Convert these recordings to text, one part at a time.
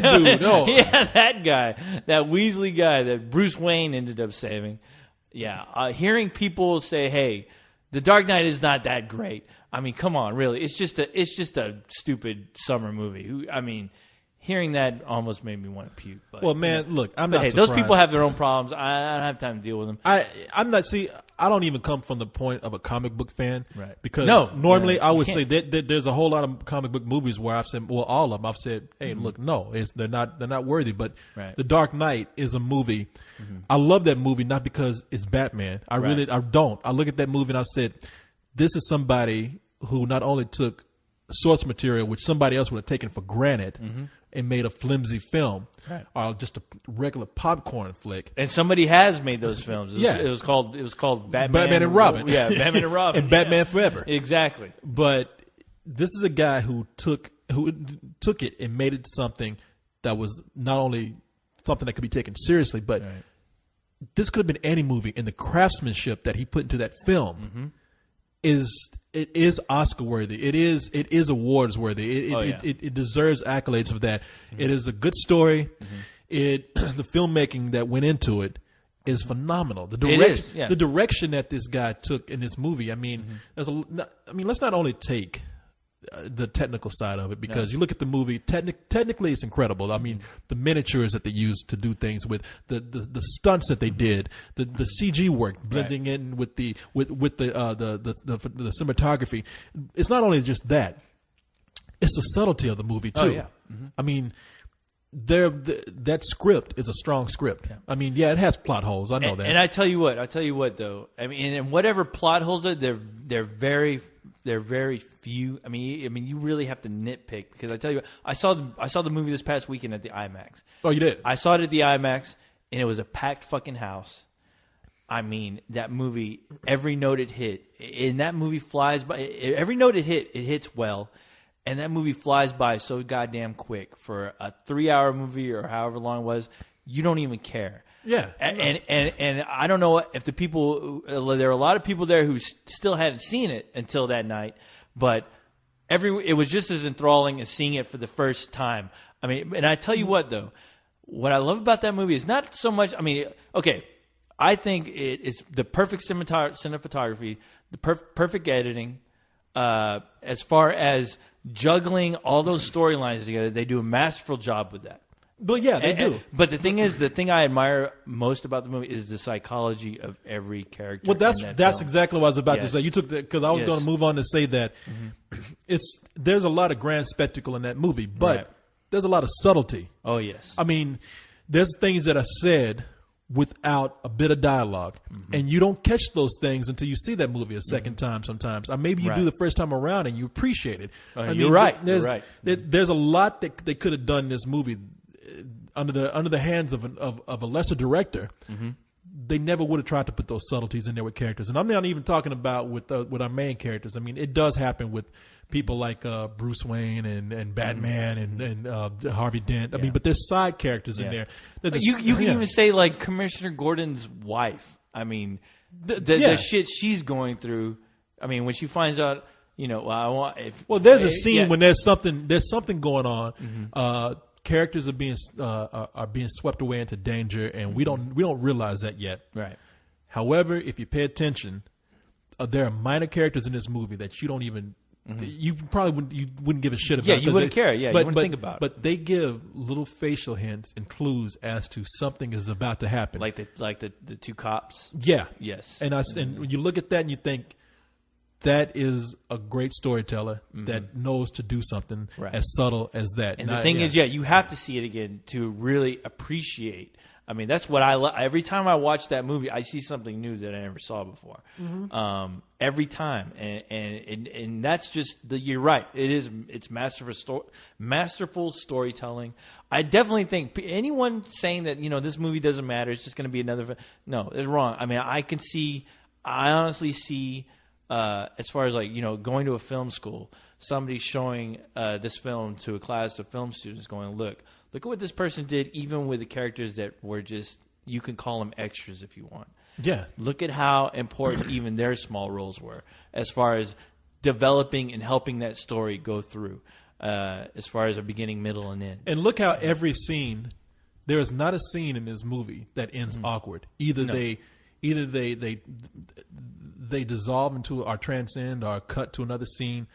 dude. Oh. Yeah, that guy, that Weasley guy that Bruce Wayne ended up saving. Yeah, hearing people say, "Hey, The Dark Knight is not that great." I mean, come on, really? It's just a stupid summer movie. I mean, hearing that almost made me want to puke. But, Well, man, look, I'm not hey, surprised. those people have their own problems. I don't have time to deal with them. I'm not. See, I don't even come from the point of a comic book fan, Right. Because No, normally yeah, I you would say can't. that there's a whole lot of comic book movies where I've said, well, all of them, I've said, hey, look, no, they're not worthy. But Right. The Dark Knight is a movie. I love that movie not because it's Batman. I don't. I look at that movie and I said, this is somebody who not only took source material which somebody else would have taken for granted and made a flimsy film, Right. or just a regular popcorn flick. And somebody has made those films. Yeah. It was called Batman and Robin. Yeah, Batman and Robin. And Batman Forever. Exactly. But this is a guy who took it and made it something that was not only something that could be taken seriously, but Right. this could have been any movie. And the craftsmanship that he put into that film is Oscar worthy. It is awards worthy. It deserves accolades for that. It is a good story. The filmmaking that went into it is phenomenal. The direction that this guy took in this movie. I mean, let's not only take the technical side of it, because you look at the movie, technically it's incredible. I mean, the miniatures that they used to do things with, the stunts that they did, the CG work blending in with the cinematography. It's not only just that; it's the subtlety of the movie too. Oh, yeah. I mean, that script is a strong script. Yeah. I mean, it has plot holes. I know that. And I tell you what though. I mean, and whatever plot holes are, they're very few. I mean, you really have to nitpick, because I tell you, I saw the movie this past weekend at the IMAX. Oh, you did? I saw it at the IMAX, and it was a packed fucking house. I mean, that movie, every note it hit, and that movie flies by. Every note it hits well, and that movie flies by so goddamn quick for a 3-hour movie or however long it was. You don't even care. Yeah, and I don't know if the people, there are a lot of people there who still hadn't seen it until that night, but it was just as enthralling as seeing it for the first time. I mean, and I tell you what though, what I love about that movie is not so much. I mean, okay, I think it's the perfect cinematography, the perfect editing, as far as juggling all those storylines together. They do a masterful job with that. But yeah, they do. But the thing I admire most about the movie is the psychology of every character. Well, that's exactly what I was about to Yes. say. You took that, because I was going to move on to say that there's a lot of grand spectacle in that movie, but Right. there's a lot of subtlety. Oh yes. I mean, there's things that are said without a bit of dialogue, and you don't catch those things until you see that movie a second time. Sometimes, or maybe you do the first time around and you appreciate it. You're right. There's a lot that they could have done in this movie under the hands of a lesser director. They never would have tried to put those subtleties in there with characters. And I'm not even talking about with our main characters. I mean, it does happen with people like Bruce Wayne and Batman and Harvey Dent. I mean, but there's side characters in there. You can even say like Commissioner Gordon's wife. I mean, the shit she's going through. I mean, when she finds out, there's a scene when there's something going on. Characters are being swept away into danger, and we don't realize that yet. Right. However, if you pay attention, there are minor characters in this movie that you don't even you probably wouldn't give a shit about. Yeah, you wouldn't care. Yeah, you wouldn't think about it. But they give little facial hints and clues as to something is about to happen. Like the two cops. Yeah. Yes. And when you look at that and you think, that is a great storyteller that knows to do something as subtle as that. And the thing is, you have to see it again to really appreciate. I mean, that's what I love. Every time I watch that movie, I see something new that I never saw before. Every time, and that's just you're right. It's masterful storytelling. I definitely think anyone saying that this movie doesn't matter, it's just going to be another. No, it's wrong. I mean, I honestly see. As far as going to a film school, somebody showing this film to a class of film students, going, look at what this person did, even with the characters that were just, you can call them extras if you want. Yeah. Look at how important even their small roles were as far as developing and helping that story go through. as far as a beginning, middle, and end. And look how every scene, there is not a scene in this movie that ends awkward. Either they dissolve into or transcend or cut to another scene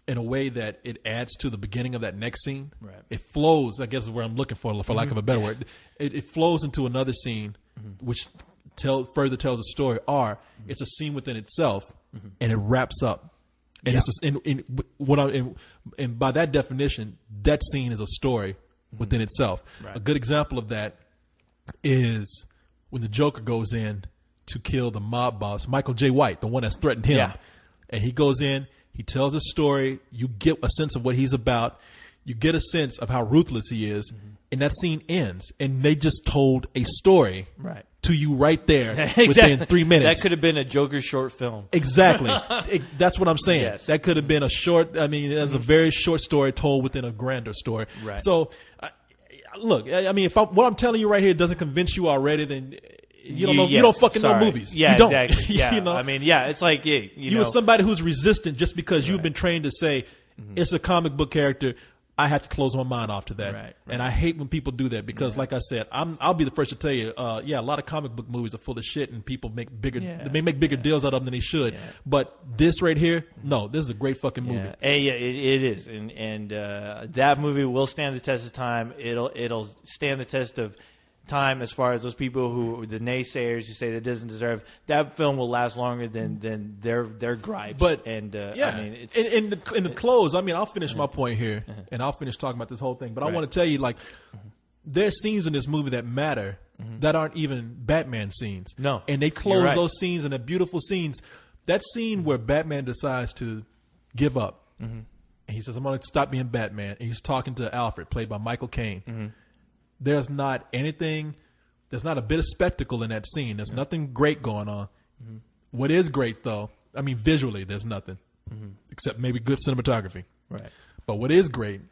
in a way that it adds to the beginning of that next scene. Right. It flows, I guess is where I'm looking for lack of a better word. It flows into another scene, which further tells a story, or it's a scene within itself, and it wraps up. And and by that definition, that scene is a story within itself. Right. A good example of that is when the Joker goes in to kill the mob boss, Michael J. White, the one that's threatened him. Yeah. And he goes in, he tells a story, you get a sense of what he's about, you get a sense of how ruthless he is, and that scene ends. And they just told a story to you right there within 3 minutes. That could have been a Joker short film. Exactly. That's what I'm saying. Yes. That could have been a short, that's a very short story told within a grander story. Right. So, look, if what I'm telling you right here doesn't convince you already, then you don't know. You don't fucking know movies. Yeah, you don't. Exactly. Yeah. You know? It's like you are somebody who's resistant just because you've been trained to say it's a comic book character. I have to close my mind off to that. Right. And I hate when people do that because, like I said, I'll be the first to tell you, a lot of comic book movies are full of shit and people make bigger deals out of them than they should. Yeah. But this right here, no, this is a great fucking movie. Yeah, it is. And that movie will stand the test of time. It'll stand the test of time as far as those people who the naysayers who say that doesn't deserve, that film will last longer than their gripes. But it's in the close, I'll finish my point here and I'll finish talking about this whole thing. But I want to tell you, like, there's scenes in this movie that matter that aren't even Batman scenes. No, and they close those scenes and they're beautiful scenes. That scene where Batman decides to give up and he says, "I'm going to stop being Batman," and he's talking to Alfred, played by Michael Caine. There's not anything, there's not a bit of spectacle in that scene. There's nothing great going on. What is great, though, visually, there's nothing except maybe good cinematography. Right. But what is great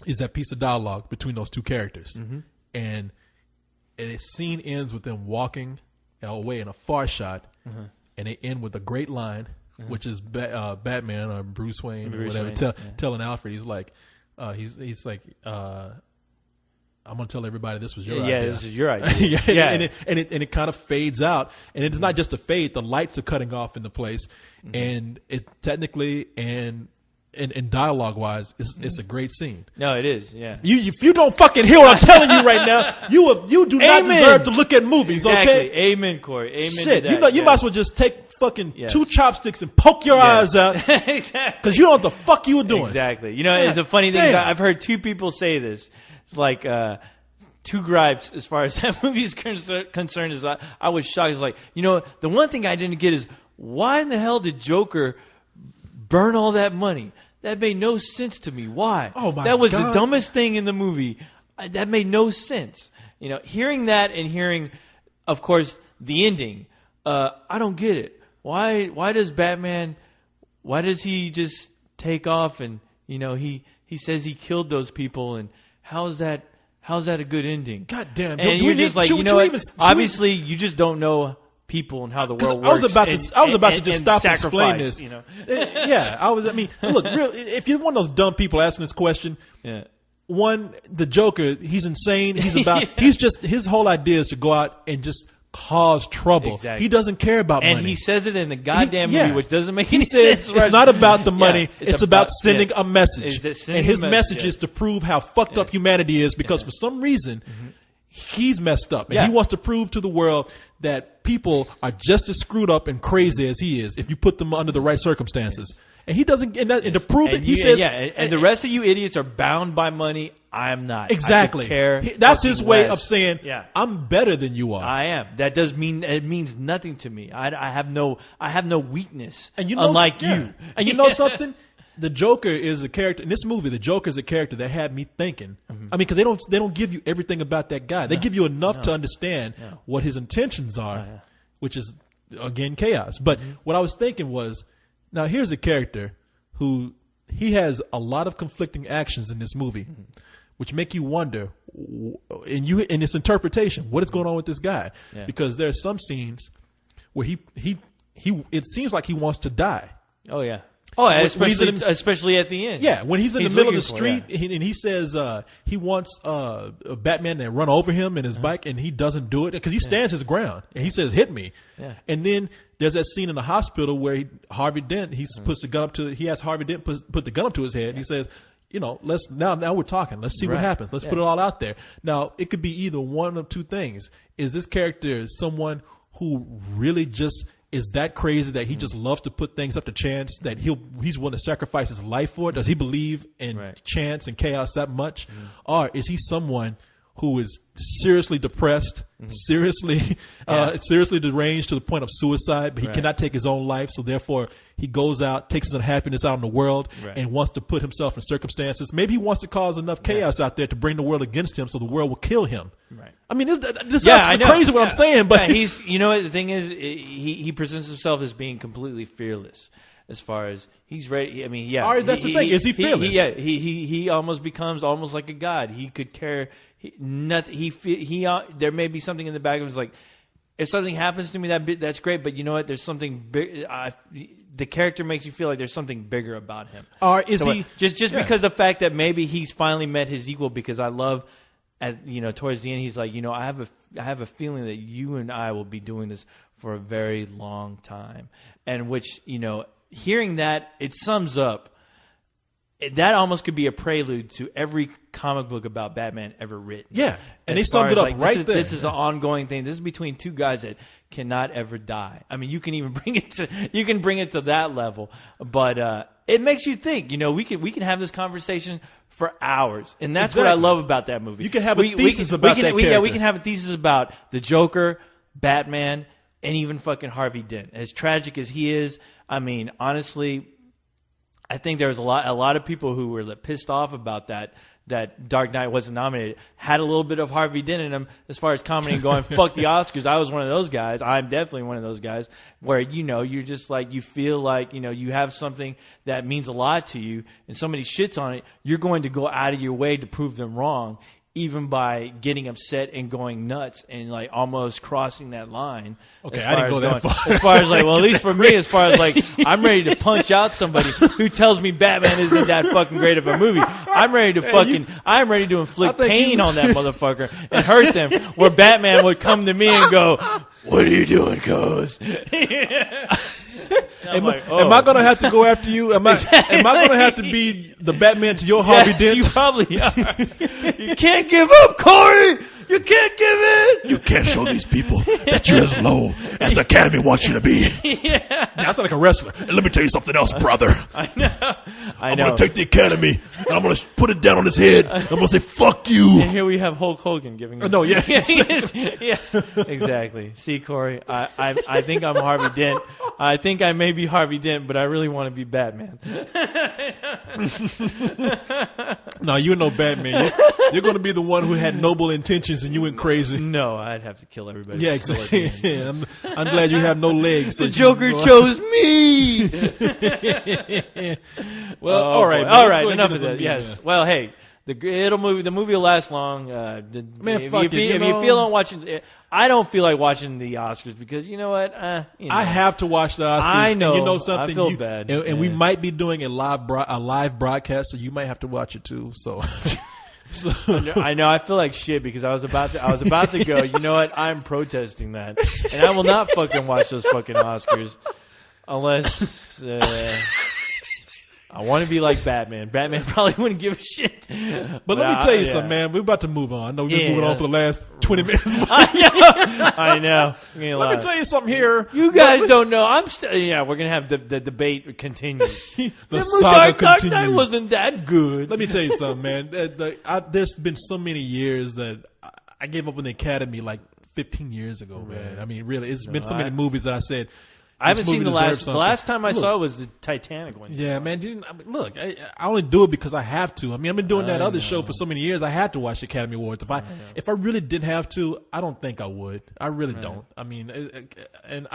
is that piece of dialogue between those two characters. And the scene ends with them walking away in a far shot, and they end with a great line, which is Batman or Bruce Wayne or whatever, telling Alfred, he's like, he's like, I'm going to tell everybody this was your idea. Yeah, this is your idea. And it kind of fades out. And it's not just a fade. The lights are cutting off into place. And it technically and dialogue-wise, it's a great scene. No, it is, yeah. If you don't fucking hear what I'm telling you right now, you do not deserve to look at movies, okay? Amen, Corey. Amen. Shit, to that, you might as well just take fucking 2 chopsticks and poke your eyes out. Exactly. Because you don't know what the fuck you were doing. Exactly. It's a funny thing. I've heard 2 people say this. It's like 2 gripes as far as that movie is concerned. Is I was shocked. It's like, the one thing I didn't get is why in the hell did Joker burn all that money? That made no sense to me. Why? Oh my God. That was the dumbest thing in the movie. That made no sense. Hearing that and hearing, of course, the ending. I don't get it. Why does Batman? Why does he just take off and he says he killed those people and how's that a good ending? God damn! And you're just like, obviously you just don't know people and how the world works. I was about to just stop and explain this. Look, if you're one of those dumb people asking this question, one, the Joker, he's insane. His whole idea is to go out and just cause trouble. Exactly. He doesn't care about money. And he says it in the goddamn movie, which doesn't make any sense. It's not about the money. It's about sending a message. And his message is to prove how fucked up humanity is because for some reason, he's messed up. And he wants to prove to the world that people are just as screwed up and crazy as he is if you put them under the right circumstances. And he doesn't, and to prove it, he says, and the rest of you idiots are bound by money. I'm not. Exactly. I could care. That's his way less. of saying, I'm better than you are. I am. That does mean, it means nothing to me. I have no weakness. And unlike you. And you know something? The Joker is a character in this movie. The Joker is a character that had me thinking. Because they don't give you everything about that guy. They give you enough to understand what his intentions are, which is again chaos. But what I was thinking was, now here's a character who he has a lot of conflicting actions in this movie, which make you wonder, in its interpretation, what is going on with this guy? Because there's some scenes where he it seems like he wants to die. Oh yeah. Oh, especially at the end. Yeah, when he's in the middle of the street and he says he wants Batman to run over him in his bike, and he doesn't do it because he stands his ground and he says, "Hit me." Yeah. And then there's that scene in the hospital where Harvey Dent puts the gun up to. He has Harvey Dent put the gun up to his head. And he says, let's now we're talking. Let's see what happens. Let's put it all out there. Now it could be either one of two things. Is this character someone who really just is that crazy that he just loves to put things up to chance, that he's willing to sacrifice his life for it? Does he believe in chance and chaos that much? Or is he someone who is seriously depressed, seriously deranged to the point of suicide, but he cannot take his own life, so therefore he goes out, takes his unhappiness out in the world, and wants to put himself in circumstances. Maybe he wants to cause enough chaos out there to bring the world against him, so the world will kill him. Right. I mean, this sounds crazy what I'm saying, but he's. What the thing is, he presents himself as being completely fearless. As far as he's ready, I mean, yeah. All right, that's the thing. Is he fearless? He almost becomes almost like a god. He could care nothing. There may be something in the back of him. Like, if something happens to me, that's great. But you know what? There's something big. The character makes you feel like there's something bigger about him. Or is he just because the fact that maybe he's finally met his equal? Because I love, towards the end, he's like, I have a feeling that you and I will be doing this for a very long time, and which hearing that, it sums up. That almost could be a prelude to every comic book about Batman ever written. Yeah, and they summed it up right there. This is an ongoing thing. This is between two guys that cannot ever die. I mean, you can bring it to that level, but it makes you think. We can have this conversation for hours, and that's what I love about that movie. You can have a thesis about that character. Yeah, we can have a thesis about the Joker, Batman, and even fucking Harvey Dent. As tragic as he is, I mean, honestly, I think there was a lot of people who were pissed off about that Dark Knight wasn't nominated. Had a little bit of Harvey Dent in him as far as comedy and going, fuck the Oscars. I was one of those guys. I'm definitely one of those guys where, you're just like, you feel like, you have something that means a lot to you and somebody shits on it. You're going to go out of your way to prove them wrong, even by getting upset and going nuts and almost crossing that line. Okay, I didn't go that far. As far as at least for me, as far as I'm ready to punch out somebody who tells me Batman isn't that fucking great of a movie. I'm ready to inflict pain on that motherfucker and hurt them. Where Batman would come to me and go, "What are you doing, cuz?" Am I going to have to go after you? Am I going to have to be the Batman to your Harvey Dent? You probably are. You can't give up, Corey. You can't give in. You can't show these people that you're as low as the Academy wants you to be. Yeah, I sound like a wrestler. And let me tell you something else, brother. I know. I'm going to take the Academy and I'm going to put it down on his head. I'm going to say, fuck you. And here we have Hulk Hogan giving us. No, yeah. Yes, exactly. See, Corey, I think I'm Harvey Dent. I think I may be Harvey Dent, but I really want to be Batman. No, you're no Batman. You're going to be the one who had noble intentions and you went crazy. No, I'd have to kill everybody. Yeah, exactly. I'm glad you have no legs. So the Joker chose me. Well, all right. All right. Enough of that. Yes. Well, hey, the movie will last long. If you feel like watching, I don't feel like watching the Oscars because you know what? I have to watch the Oscars. I know. And you know something? I feel bad. And we might be doing a live broadcast, so you might have to watch it too. So. I know. I feel like shit because I was about to go. You know what? I'm protesting that, and I will not fucking watch those fucking Oscars unless I want to be like Batman. Batman probably wouldn't give a shit. But let me tell you something, man. We're about to move on. I know we've been moving on for the last 20 minutes. I know. Let me tell you something here. You guys don't know. We're going to have the debate continues. the saga continues. Dark Knight wasn't that good. Let me tell you something, man. There's been so many years that I gave up on the Academy like 15 years ago, man. I mean, really, it's been so many movies that I said, I haven't seen the last time I saw it was the Titanic one. Yeah, man. Look, I only do it because I have to. I mean, I've been doing that other show for so many years. I had to watch the Academy Awards. If I really didn't have to, I don't think I would. I really don't. I mean, and